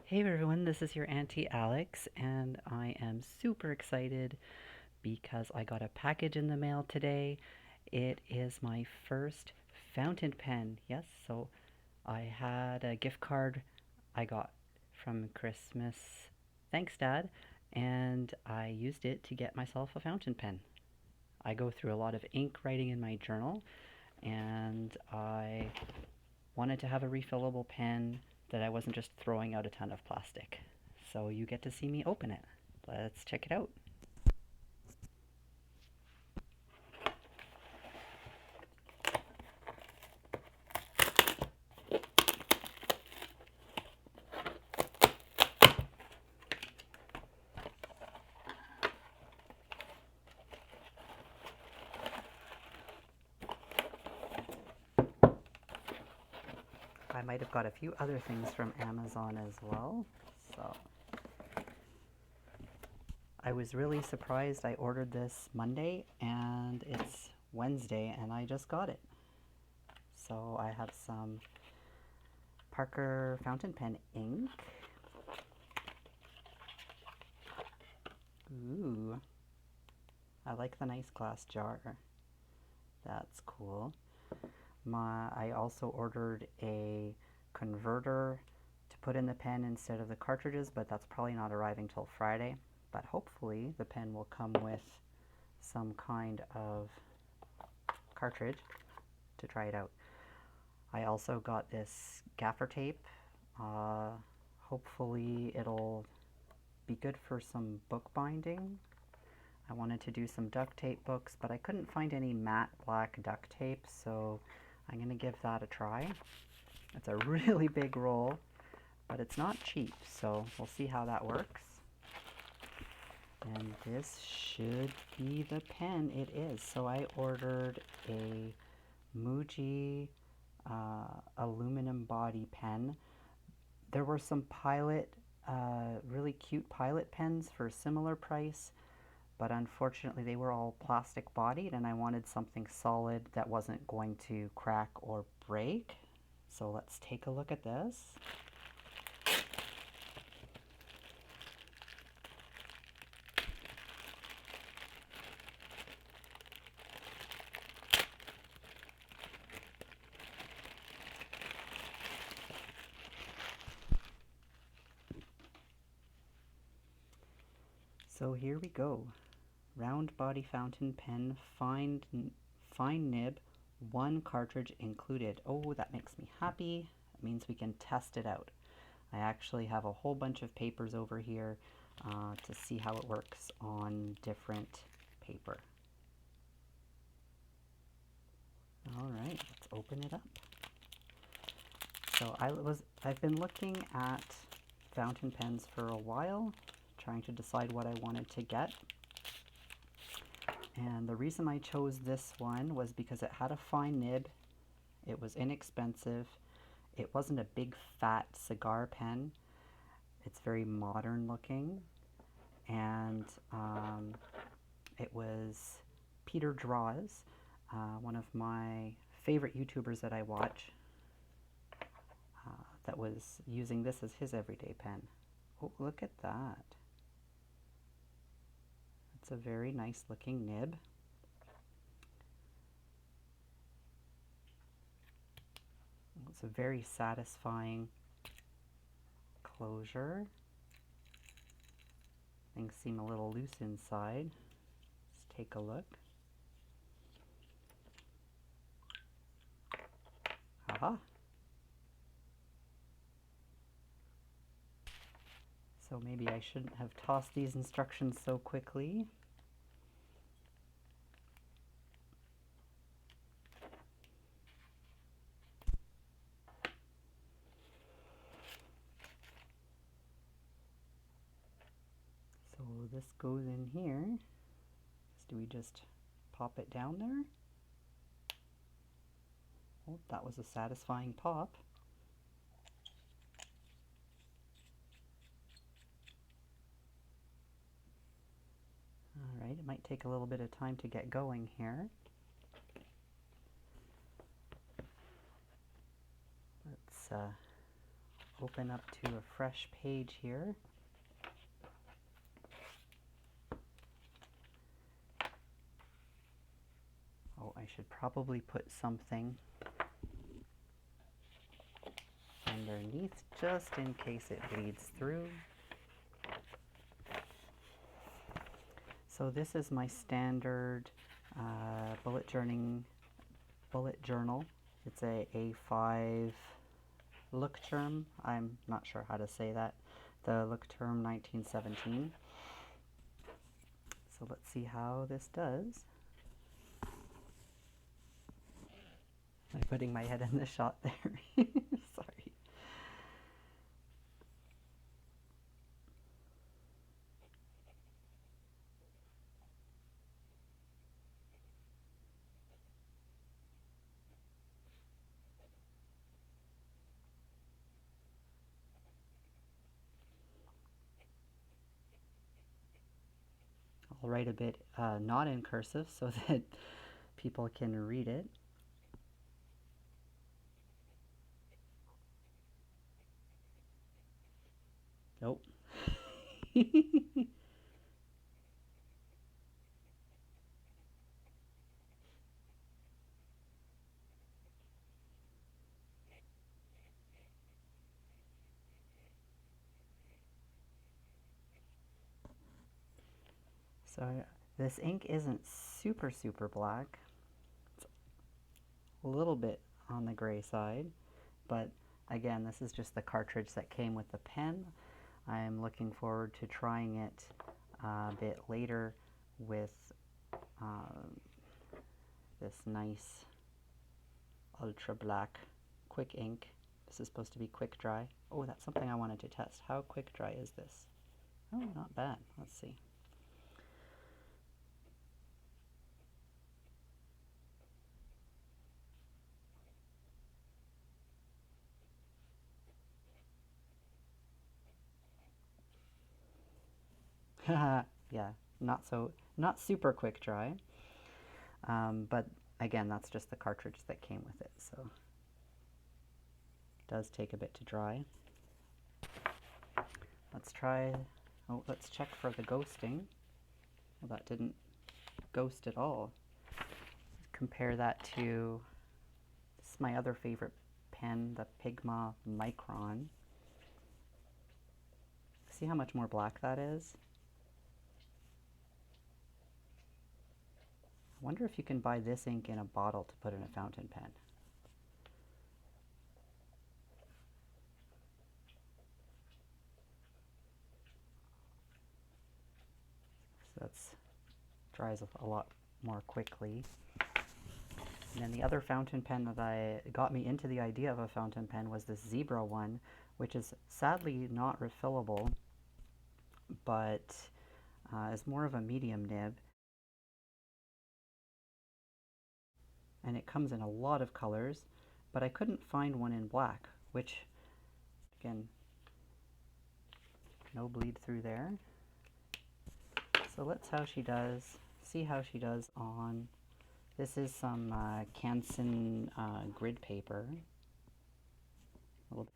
Hey everyone, this is your Auntie Alex, and I am super excited because I got a package in the mail today. It is my first fountain pen. Yes, so I had a gift card I got from Christmas. Thanks, Dad. And I used it to get myself a fountain pen. I go through a lot of ink writing in my journal, and I wanted to have a refillable pen that I wasn't just throwing out a ton of plastic. So you get to see me open it. Let's check it out. I might have got a few other things from Amazon as well. So I was really surprised. I ordered this Monday and it's Wednesday and I just got it. So I have some Parker fountain pen ink. Ooh, I like the nice glass jar. That's cool. I also ordered a converter to put in the pen instead of the cartridges, but that's probably not arriving till Friday. But hopefully the pen will come with some kind of cartridge to try it out. I also got this gaffer tape. Uh, Hopefully it'll be good for some bookbinding. I wanted to do some duct tape books, but I couldn't find any matte black duct tape, so I'm going to give that a try. It's a really big roll, but it's not cheap, so we'll see how that works. And this should be the pen. It is. So I ordered a Muji aluminum body pen. There were some really cute Pilot pens for a similar price, but unfortunately they were all plastic bodied and I wanted something solid that wasn't going to crack or break. So let's take a look at this. So here we go. Round body fountain pen, fine nib, one cartridge included. Oh, that makes me happy. That means we can test it out. I actually have a whole bunch of papers over here to see how it works on different paper. All right, let's open it up. So I've been looking at fountain pens for a while, trying to decide what I wanted to get. And the reason I chose this one was because it had a fine nib, it was inexpensive, it wasn't a big fat cigar pen, it's very modern looking, and it was Peter Draws, one of my favorite YouTubers that I watch, that was using this as his everyday pen. Oh, look at that. It's a very nice looking nib. It's a very satisfying closure. Things seem a little loose inside. Let's take a look. Aha! So maybe I shouldn't have tossed these instructions so quickly. So this goes in here. Do we just pop it down there? Oh, that was a satisfying pop. Alright, it might take a little bit of time to get going here. Let's open up to a fresh page here. Oh, I should probably put something underneath just in case it bleeds through. So this is my standard bullet journal. It's a A5 look term. I'm not sure how to say that. The look term 1917. So let's see how this does. I'm putting my head in the shot there. Sorry. I'll write a bit not in cursive so that people can read it. Nope. So this ink isn't super black. It's a little bit on the gray side, but again, this is just the cartridge that came with the pen. I'm looking forward to trying it a bit later with this nice ultra black quick ink. This is supposed to be quick dry. Oh, that's something I wanted to test. How quick dry is this? Oh, not bad. Let's see. Yeah, not super quick dry. But again, that's just the cartridge that came with it, so it does take a bit to dry. Let's check for the ghosting. Well, that didn't ghost at all. Compare that to, this is my other favorite pen, the Pigma Micron. See how much more black that is? I wonder if you can buy this ink in a bottle to put in a fountain pen. So that dries a lot more quickly. And then the other fountain pen that got me into the idea of a fountain pen was this Zebra one, which is sadly not refillable, but is more of a medium nib. And it comes in a lot of colors, but I couldn't find one in black, which, again, no bleed through there. So let's see how she does on, this is some Canson grid paper. It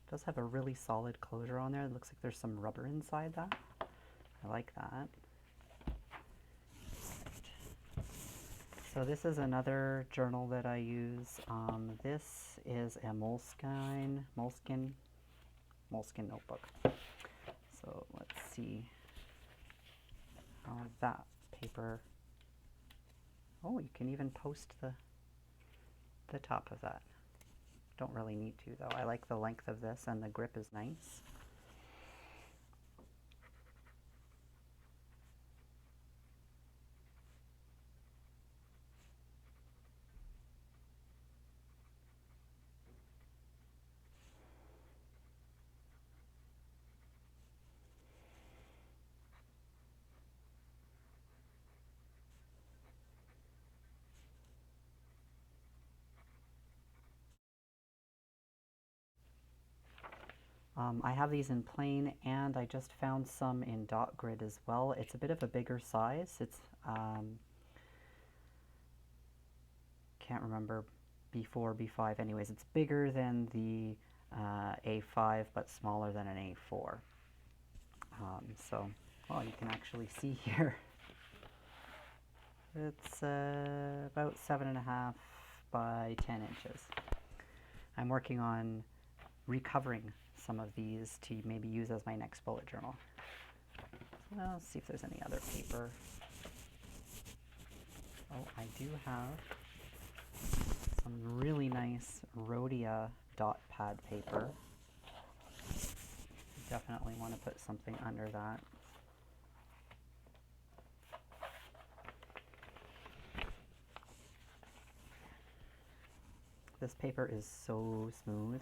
does have a really solid closure on there. It looks like there's some rubber inside that. I like that. So this is another journal that I use. This is a Moleskine notebook. So let's see how that paper. Oh, you can even post the top of that. Don't really need to though. I like the length of this and the grip is nice. I have these in plain, and I just found some in dot grid as well. It's a bit of a bigger size. It's can't remember, B4, B5. Anyways, it's bigger than the A5, but smaller than an A4. So, well, you can actually see here. It's about 7.5 by 10 inches. I'm working on recovering some of these to maybe use as my next bullet journal. So let's see if there's any other paper. Oh, I do have some really nice Rhodia dot pad paper. Definitely want to put something under that. This paper is so smooth.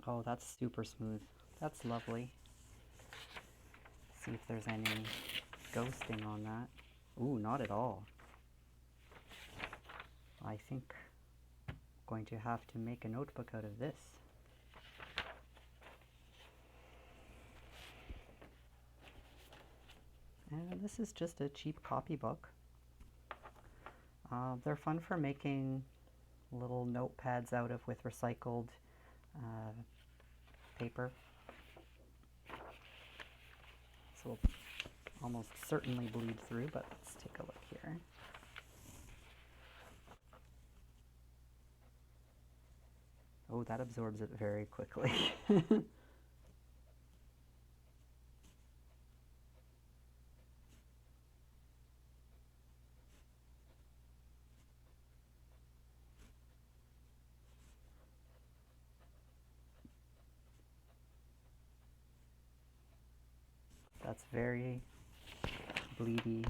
Oh, that's super smooth. That's lovely. See if there's any ghosting on that. Ooh, not at all. I think I'm going to have to make a notebook out of this. And this is just a cheap copybook. They're fun for making little notepads out of with recycled paper. This will almost certainly bleed through, but let's take a look here. Oh, that absorbs it very quickly. That's very bleedy.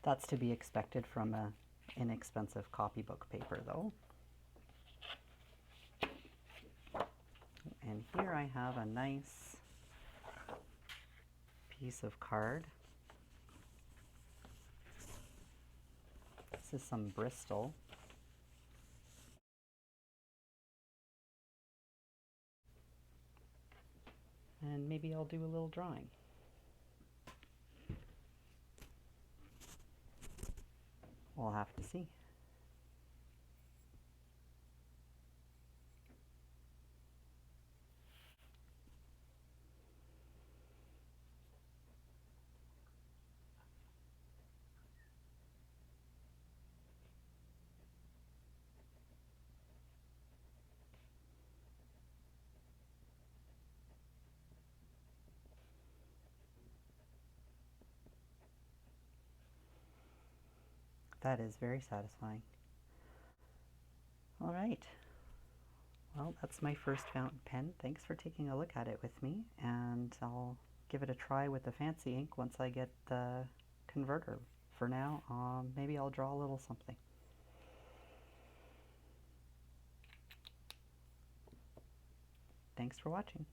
That's to be expected from an inexpensive copybook paper, though. And here I have a nice piece of card. This is some Bristol. And maybe I'll do a little drawing. We'll have to see. That is very satisfying. All right. Well, that's my first fountain pen. Thanks for taking a look at it with me, and I'll give it a try with the fancy ink once I get the converter. For now, maybe I'll draw a little something. Thanks for watching.